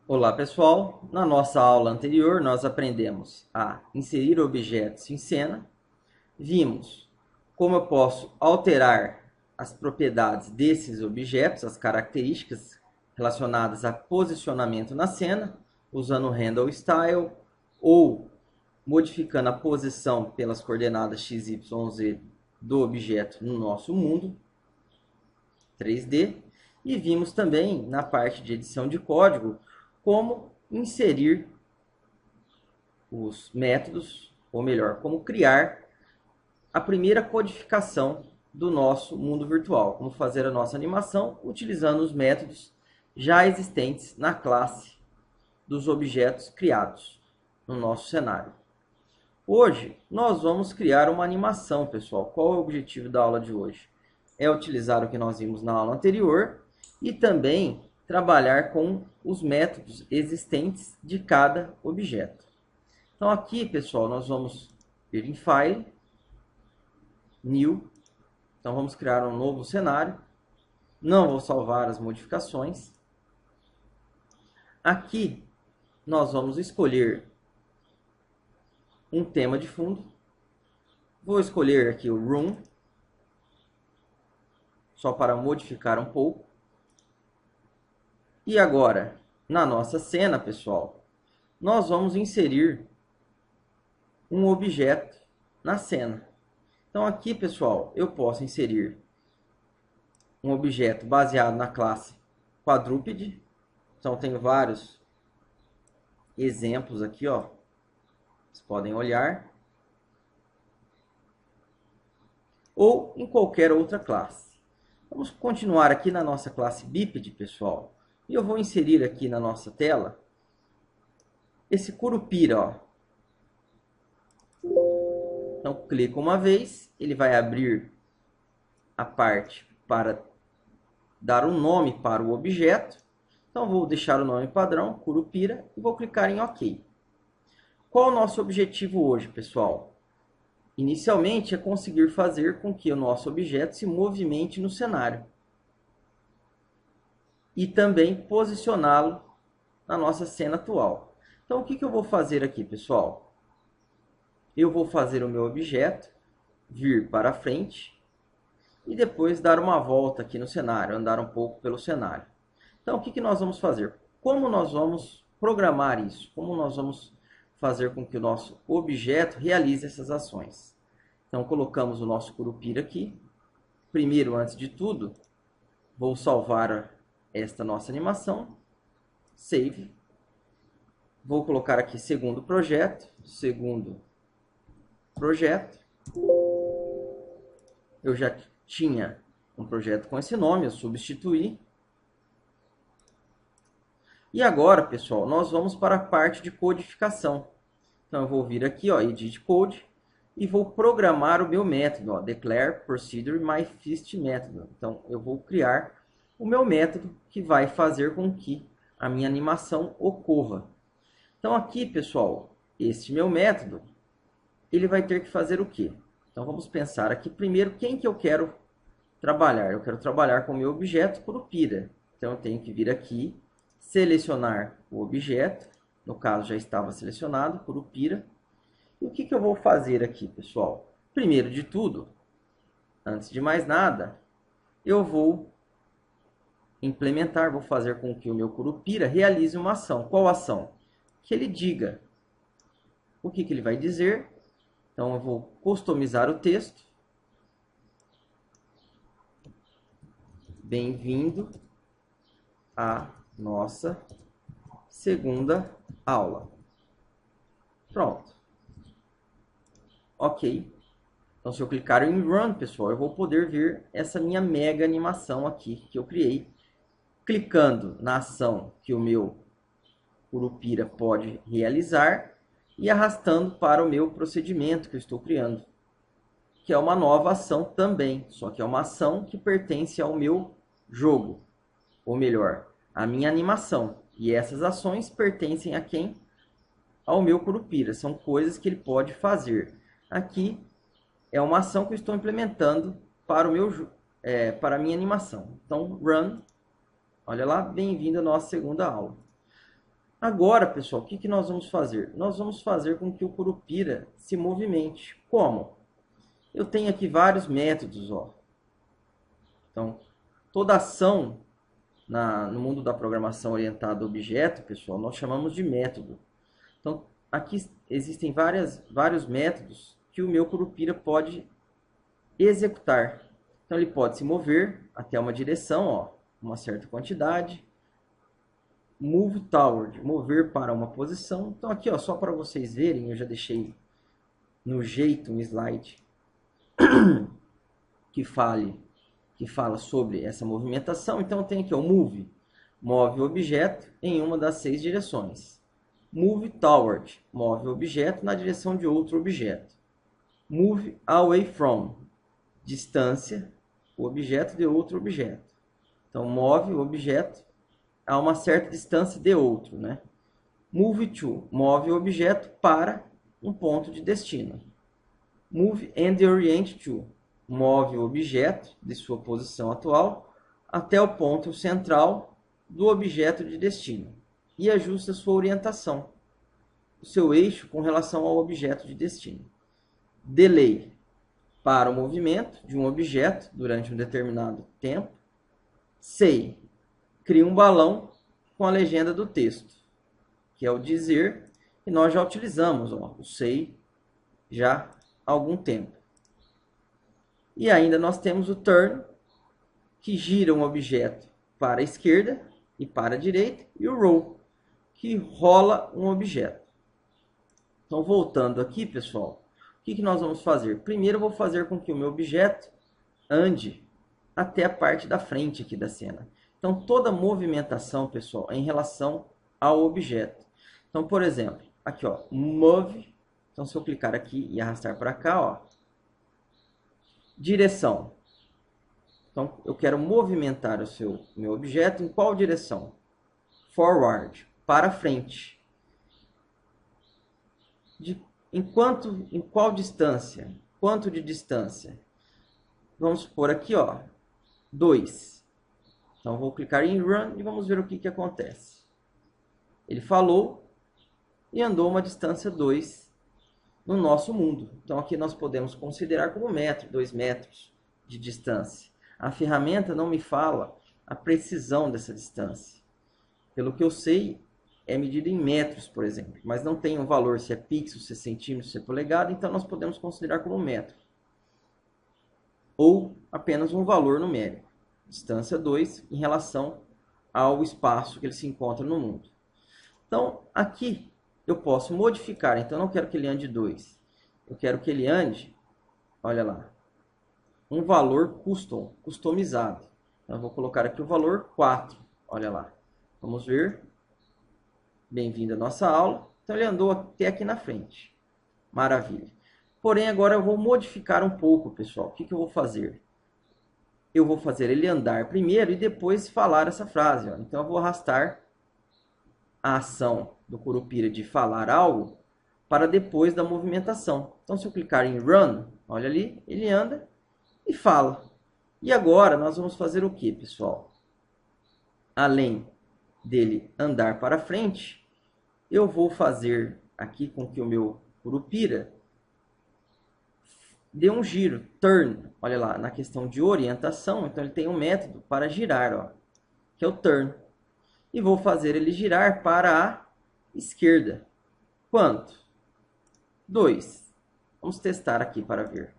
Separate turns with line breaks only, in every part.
Olá pessoal, na nossa aula anterior nós aprendemos a inserir objetos em cena, vimos como eu posso alterar as propriedades desses objetos, as características relacionadas a posicionamento na cena, usando o Handle Style ou modificando a posição pelas coordenadas x, y, z do objeto no nosso mundo 3D. E vimos também na parte de edição de código como inserir os métodos, ou melhor, como criar a primeira codificação do nosso mundo virtual, como fazer a nossa animação utilizando os métodos já existentes na classe dos objetos criados no nosso cenário. Hoje nós vamos criar uma animação, pessoal. Qual é o objetivo da aula de hoje? É utilizar o que nós vimos na aula anterior e também trabalhar com os métodos existentes de cada objeto. Então aqui, pessoal, nós vamos vir em File, New. Então vamos criar um novo cenário. Não vou salvar as modificações. Aqui nós vamos escolher um tema de fundo. Vou escolher aqui o Room, só para modificar um pouco. E agora, na nossa cena, pessoal, nós vamos inserir um objeto na cena. Então aqui, pessoal, eu posso inserir um objeto baseado na classe quadrúpede. Então tenho vários exemplos aqui, ó. Vocês podem olhar. Ou em qualquer outra classe. Vamos continuar aqui na nossa classe bípede, pessoal. E eu vou inserir aqui na nossa tela esse curupira, ó. Então, clico uma vez, ele vai abrir a parte para dar um nome para o objeto. Então, vou deixar o nome padrão, curupira, e vou clicar em OK. Qual é o nosso objetivo hoje, pessoal? Inicialmente, é conseguir fazer com que o nosso objeto se movimente no cenário. E também posicioná-lo na nossa cena atual. Então, o que eu vou fazer aqui, pessoal? Eu vou fazer o meu objeto vir para frente e depois dar uma volta aqui no cenário, andar um pouco pelo cenário. Então, o que nós vamos fazer? Como nós vamos programar isso? Como nós vamos fazer com que o nosso objeto realize essas ações? Então, colocamos o nosso curupira aqui. Primeiro, antes de tudo, vou salvar esta nossa animação. Save. Vou colocar aqui segundo projeto. Eu já tinha um projeto com esse nome, eu substituí. E agora, pessoal, nós vamos para a parte de codificação. Então, eu vou vir aqui, ó, Edit Code, e vou programar o meu método, ó, Declare Procedure My First Method. Então, eu vou criar o meu método que vai fazer com que a minha animação ocorra. Então, aqui, pessoal, este meu método, ele vai ter que fazer o quê? Então, vamos pensar aqui primeiro quem que eu quero trabalhar. Eu quero trabalhar com o meu objeto curupira. Então, eu tenho que vir aqui, selecionar o objeto. No caso, já estava selecionado, curupira. E o que eu vou fazer aqui, pessoal? Primeiro de tudo, antes de mais nada, eu vou implementar, vou fazer com que o meu curupira realize uma ação. Qual ação? Que ele diga. O que ele vai dizer? Então, eu vou customizar o texto. Bem-vindo à nossa segunda aula. Pronto. Ok. Então, se eu clicar em Run, pessoal, eu vou poder ver essa minha mega animação aqui que eu criei. Clicando na ação que o meu curupira pode realizar e arrastando para o meu procedimento que eu estou criando, que é uma nova ação também, só que é uma ação que pertence ao meu jogo, ou melhor, à minha animação. E essas ações pertencem a quem? Ao meu curupira, são coisas que ele pode fazer. Aqui é uma ação que eu estou implementando para o meu para a minha animação. Então, run. Olha lá, bem-vindo à nossa segunda aula. Agora, pessoal, o que nós vamos fazer? Nós vamos fazer com que o Curupira se movimente. Como? Eu tenho aqui vários métodos, ó. Então, toda ação no mundo da programação orientada a objeto, pessoal, nós chamamos de método. Então, aqui existem vários métodos que o meu Curupira pode executar. Então, ele pode se mover até uma direção, ó, uma certa quantidade. Move toward, mover para uma posição. Então, aqui, ó, só para vocês verem, eu já deixei no jeito um slide que fala sobre essa movimentação. Então, tem aqui o move, move o objeto em uma das 6 direções. Move toward, move o objeto na direção de outro objeto. Move away from, distância, o objeto de outro objeto. Então, move o objeto a uma certa distância de outro, né? Move to, move o objeto para um ponto de destino. Move and orient to, move o objeto de sua posição atual até o ponto central do objeto de destino e ajusta sua orientação, o seu eixo com relação ao objeto de destino. Delay, para o movimento de um objeto durante um determinado tempo. Say, cria um balão com a legenda do texto, que é o dizer, que nós já utilizamos, ó, o say, já há algum tempo. E ainda nós temos o turn, que gira um objeto para a esquerda e para a direita, e o roll, que rola um objeto. Então, voltando aqui, pessoal, o que nós vamos fazer? Primeiro, eu vou fazer com que o meu objeto ande até a parte da frente aqui da cena. Então, toda movimentação, pessoal, é em relação ao objeto. Então, por exemplo, aqui, ó, move. Então, se eu clicar aqui e arrastar para cá, ó, direção. Então, eu quero movimentar meu objeto em qual direção? Forward, para frente. Em qual distância? Quanto de distância? Vamos supor aqui, ó, 2. Então, vou clicar em Run e vamos ver o que acontece. Ele falou e andou uma distância 2 no nosso mundo. Então, aqui nós podemos considerar como 1 metro, 2 metros de distância. A ferramenta não me fala a precisão dessa distância. Pelo que eu sei, é medida em metros, por exemplo. Mas não tem um valor se é pixel, se é centímetro, se é polegada. Então, nós podemos considerar como 1 metro. Ou apenas um valor numérico. Distância 2 em relação ao espaço que ele se encontra no mundo. Então, aqui eu posso modificar. Então, eu não quero que ele ande 2. Eu quero que ele ande, olha lá, um valor customizado. Então, eu vou colocar aqui o valor 4. Olha lá. Vamos ver. Bem-vindo à nossa aula. Então, ele andou até aqui na frente. Maravilha. Porém, agora eu vou modificar um pouco, pessoal. O que eu vou fazer? Eu vou fazer ele andar primeiro e depois falar essa frase. Ó. Então, eu vou arrastar a ação do Curupira de falar algo para depois da movimentação. Então, se eu clicar em Run, olha ali, ele anda e fala. E agora, nós vamos fazer o que, pessoal? Além dele andar para frente, eu vou fazer aqui com que o meu Curupira dê um giro, turn, olha lá, na questão de orientação, então ele tem um método para girar, ó, que é o turn. E vou fazer ele girar para a esquerda. Quanto? 2. Vamos testar aqui para ver.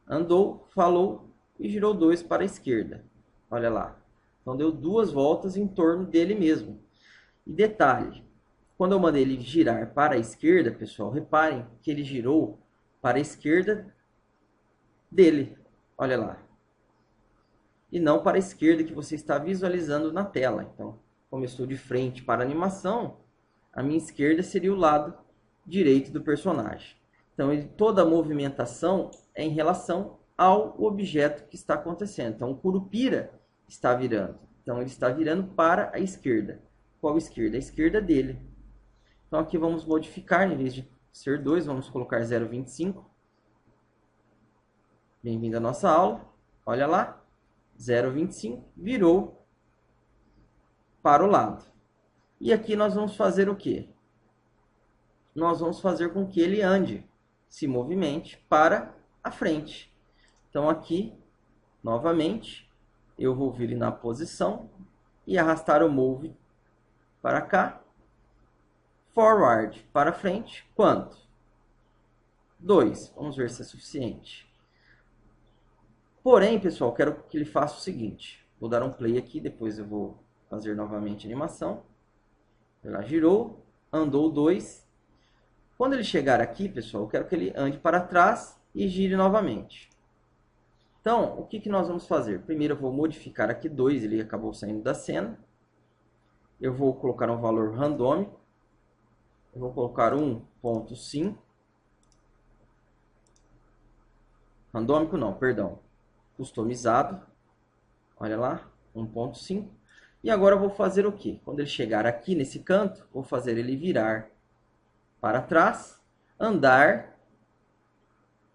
Andou, falou e girou 2 para a esquerda. Olha lá. Então deu 2 voltas em torno dele mesmo. E detalhe, quando eu mandei ele girar para a esquerda, pessoal, reparem que ele girou para a esquerda dele. Olha lá. E não para a esquerda que você está visualizando na tela. Então, como eu estou de frente para a animação, a minha esquerda seria o lado direito do personagem. Então, toda a movimentação é em relação ao objeto que está acontecendo. Então, o Curupira está virando. Então, ele está virando para a esquerda. Qual esquerda? A esquerda dele. Então, aqui vamos modificar, em vez de ser 2, vamos colocar 0,25. Bem-vindo à nossa aula. Olha lá, 0,25 virou para o lado. E aqui nós vamos fazer o quê? Nós vamos fazer com que ele ande, se movimente para a frente. Então aqui, novamente, eu vou vir na posição e arrastar o move para cá. Forward para frente, quanto? 2. Vamos ver se é suficiente. Porém, pessoal, quero que ele faça o seguinte. Vou dar um play aqui, depois eu vou fazer novamente a animação. Ela girou, andou 2. Quando ele chegar aqui, pessoal, eu quero que ele ande para trás e gire novamente. Então, o que nós vamos fazer? Primeiro eu vou modificar aqui 2, ele acabou saindo da cena. Eu vou colocar um valor randômico. Eu vou colocar 1.5. Randômico não, perdão. Customizado. Olha lá, 1.5. E agora eu vou fazer o quê? Quando ele chegar aqui nesse canto, vou fazer ele virar para trás, andar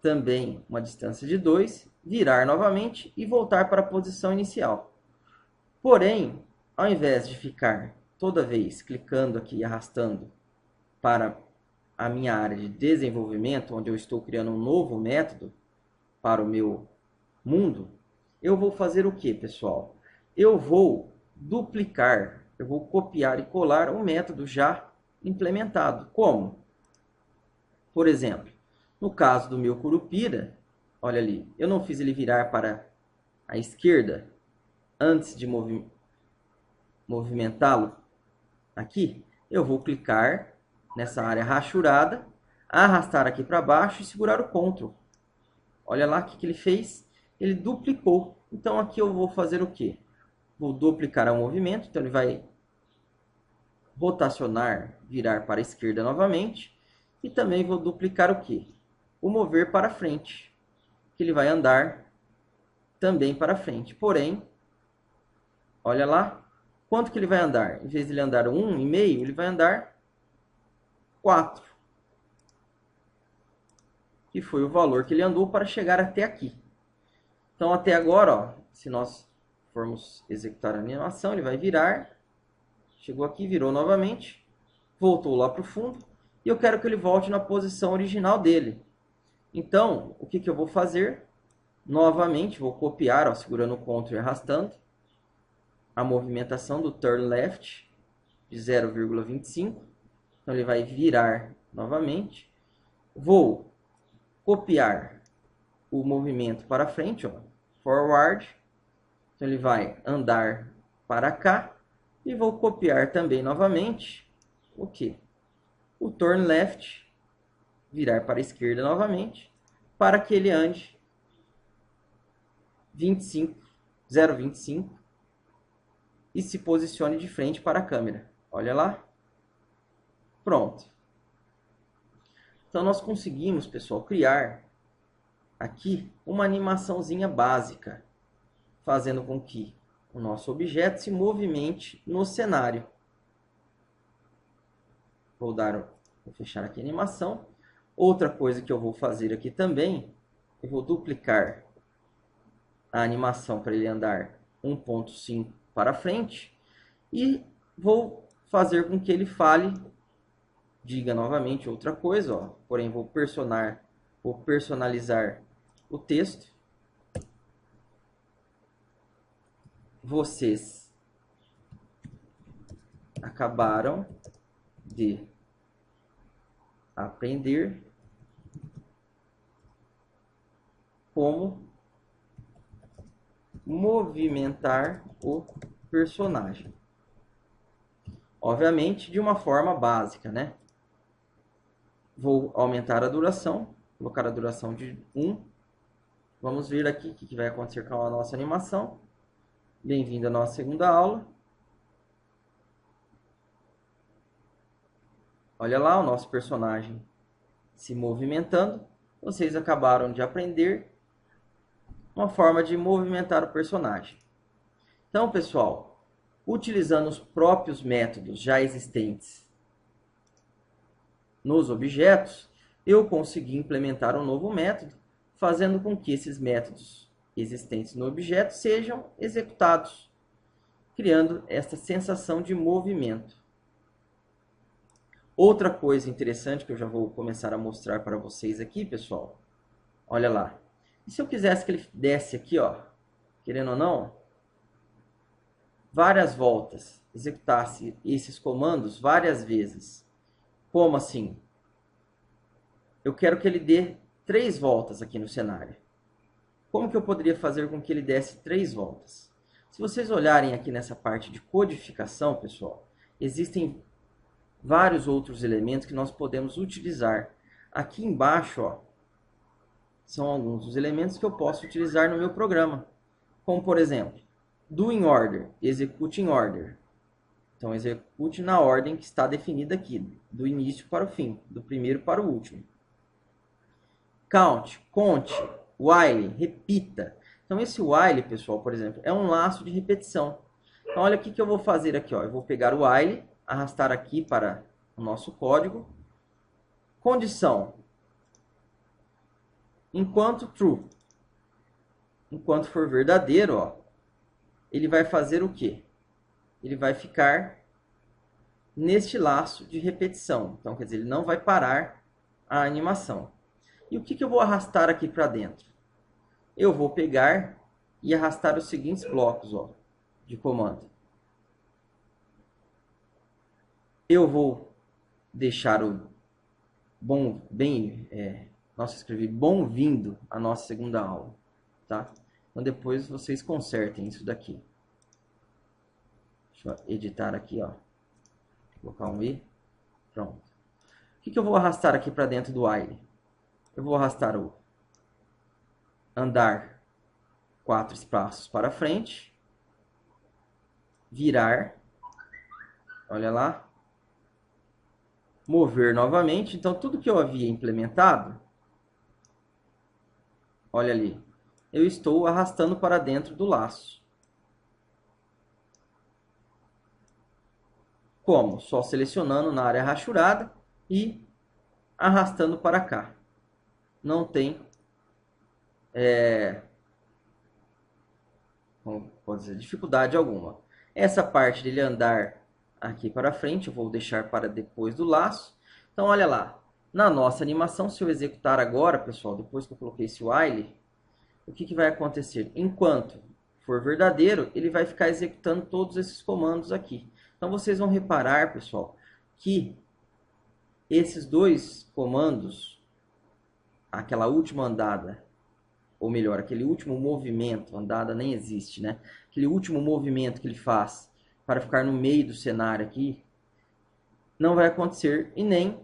também uma distância de 2, virar novamente e voltar para a posição inicial. Porém, ao invés de ficar toda vez clicando aqui e arrastando para a minha área de desenvolvimento, onde eu estou criando um novo método para o meu mundo, eu vou fazer o que, pessoal? Eu vou duplicar, eu vou copiar e colar um método já implementado. Como? Por exemplo, no caso do meu Curupira, olha ali, eu não fiz ele virar para a esquerda antes de movimentá-lo aqui. Eu vou clicar nessa área rachurada, arrastar aqui para baixo e segurar o Ctrl. Olha lá o que ele fez. Ele duplicou. Então aqui eu vou fazer o quê? Vou duplicar o movimento. Então ele vai rotacionar, virar para a esquerda novamente. E também vou duplicar o quê? O mover para frente. Que ele vai andar também para frente. Porém, olha lá. Quanto que ele vai andar? Em vez de ele andar 1,5, ele vai andar 4. Que foi o valor que ele andou para chegar até aqui. Então, até agora, ó, se nós formos executar a animação, ele vai virar. Chegou aqui, virou novamente. Voltou lá para o fundo. E eu quero que ele volte na posição original dele. Então, o que eu vou fazer? Novamente, vou copiar, ó, segurando o Ctrl e arrastando, a movimentação do turn left de 0,25. Então, ele vai virar novamente. Vou copiar o movimento para frente, ó, forward. Então, ele vai andar para cá. E vou copiar também novamente o quê? O turn left, virar para a esquerda novamente, para que ele ande 0,25 e se posicione de frente para a câmera. Olha lá. Pronto. Então, nós conseguimos, pessoal, criar aqui uma animaçãozinha básica, fazendo com que o nosso objeto se movimente no cenário. Vou fechar aqui a animação. Outra coisa que eu vou fazer aqui também, eu vou duplicar a animação para ele andar 1.5 para frente e vou fazer com que ele fale, diga novamente outra coisa, ó, porém vou personalizar o texto. Vocês acabaram de aprender como movimentar o personagem. Obviamente, de uma forma básica, né? Vou aumentar a duração, colocar a duração de 1. Vamos ver aqui o que vai acontecer com a nossa animação. Bem-vindo à nossa segunda aula. Olha lá o nosso personagem se movimentando. Vocês acabaram de aprender uma forma de movimentar o personagem. Então, pessoal, utilizando os próprios métodos já existentes nos objetos, eu consegui implementar um novo método, fazendo com que esses métodos existentes no objeto sejam executados, criando esta sensação de movimento. Outra coisa interessante que eu já vou começar a mostrar para vocês aqui, pessoal. Olha lá. E se eu quisesse que ele desse aqui, ó, querendo ou não, várias voltas, executasse esses comandos várias vezes. Como assim? Eu quero que ele dê 3 voltas aqui no cenário. Como que eu poderia fazer com que ele desse 3 voltas? Se vocês olharem aqui nessa parte de codificação, pessoal, existem vários outros elementos que nós podemos utilizar. Aqui embaixo, ó, são alguns dos elementos que eu posso utilizar no meu programa. Como, por exemplo, do in order, execute in order. Então, execute na ordem que está definida aqui, do início para o fim, do primeiro para o último. Count, conte, while, repita. Então, esse while, pessoal, por exemplo, é um laço de repetição. Então, olha o que eu vou fazer aqui. Ó. Eu vou pegar o while, arrastar aqui para o nosso código. Condição. Enquanto true. Enquanto for verdadeiro, ó, ele vai fazer o quê? Ele vai ficar neste laço de repetição. Então, quer dizer, ele não vai parar a animação. E o que eu vou arrastar aqui para dentro? Eu vou pegar e arrastar os seguintes blocos, ó, de comando. Eu vou deixar o nossa, escrevi bom-vindo à nossa segunda aula, tá? Então depois vocês consertem isso daqui. Deixa eu editar aqui, ó. Vou colocar um i. Pronto. O que eu vou arrastar aqui para dentro do while? Eu vou arrastar o andar 4 espaços para frente, virar, olha lá, mover novamente. Então, tudo que eu havia implementado, olha ali, eu estou arrastando para dentro do laço. Como? Só selecionando na área rachurada e arrastando para cá. Não tem, como pode dizer, dificuldade alguma. Essa parte dele andar aqui para frente, eu vou deixar para depois do laço. Então, olha lá, na nossa animação, se eu executar agora, pessoal, depois que eu coloquei esse while, o que vai acontecer? Enquanto for verdadeiro, ele vai ficar executando todos esses comandos aqui. Então, vocês vão reparar, pessoal, que esses dois comandos, aquela última andada, ou melhor, aquele último movimento, andada nem existe, né? Aquele último movimento que ele faz para ficar no meio do cenário aqui, não vai acontecer e nem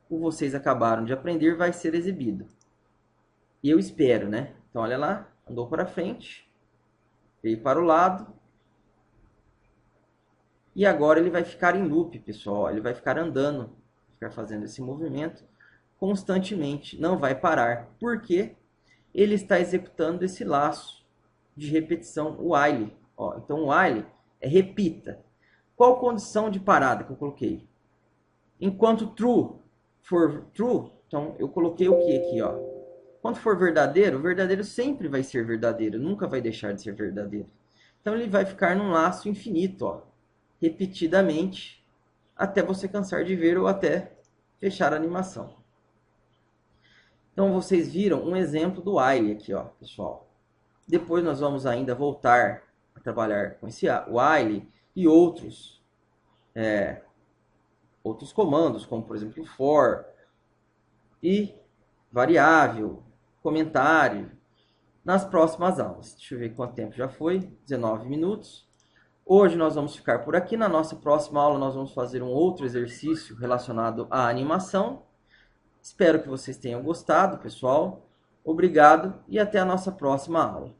o que vocês acabaram de aprender vai ser exibido. E eu espero, né? Então, olha lá, andou para frente, veio para o lado, e agora ele vai ficar em loop, pessoal. Ele vai ficar andando, ficar fazendo esse movimento constantemente, não vai parar. Por quê? Ele está executando esse laço de repetição, o while. Ó, então, o while é repita. Qual condição de parada que eu coloquei? Enquanto true for true, então eu coloquei o que aqui? Ó? Quando for verdadeiro, o verdadeiro sempre vai ser verdadeiro, nunca vai deixar de ser verdadeiro. Então, ele vai ficar num laço infinito, ó, repetidamente, até você cansar de ver ou até fechar a animação. Então, vocês viram um exemplo do while aqui, ó, pessoal. Depois nós vamos ainda voltar a trabalhar com esse while e outros comandos, como por exemplo for e variável, comentário, nas próximas aulas. Deixa eu ver quanto tempo já foi, 19 minutos. Hoje nós vamos ficar por aqui. Na nossa próxima aula nós vamos fazer um outro exercício relacionado à animação. Espero que vocês tenham gostado, pessoal. Obrigado e até a nossa próxima aula.